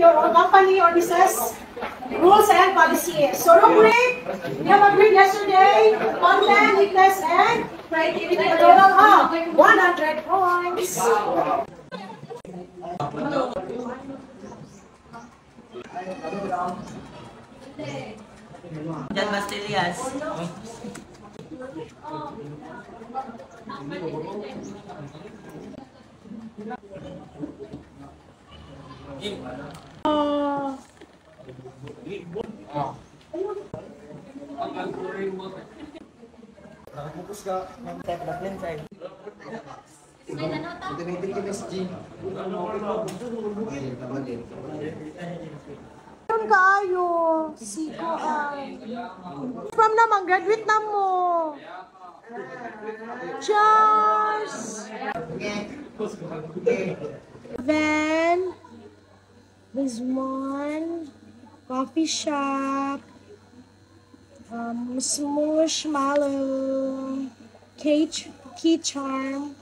your own company or business rules and policies. So real quick, we have agreed yesterday, content, weakness, and creativity. A total of 100 points. Jan Bastillas. Meron kayo. Siko from naman, graduate na mo. Cheers! Then, there's one coffee shop, Smooshmallow, Key Charm,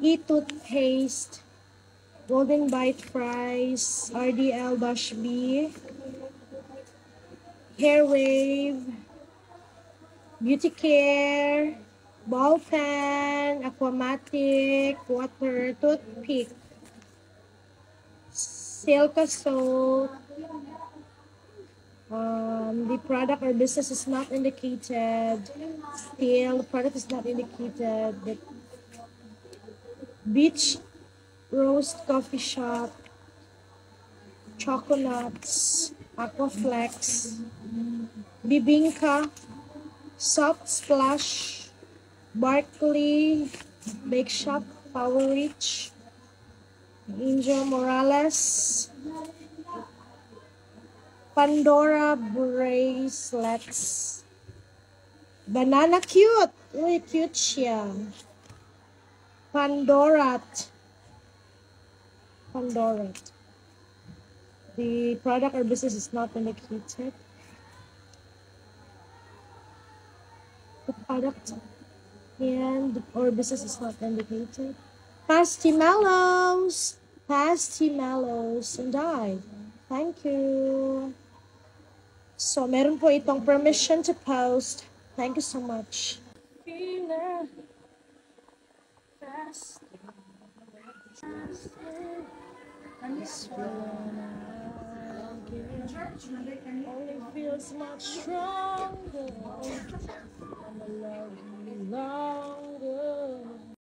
E-Toothpaste, Golden Bite Fries, RDL Bush B, Hair Wave, Beauty Care, Ball Pen, Aquamatic, Water, Toothpick, Silka Soap. The product or business is not indicated. Still, the product is not indicated. The Beach Roast Coffee Shop, Choconuts, Aquaflex, Bibingka, Soft Splash, Barkley, Bake Shop, Power Reach, Angel Morales, Pandora Bracelets, Banana Cute, uy, cute siya, Pandorat. The product or business is not indicated. The product and or business is not indicated. Pasty Mallows, and I. Thank you. So, meron po itong permission to post. Thank you so much. Only feels much stronger. I'm a love.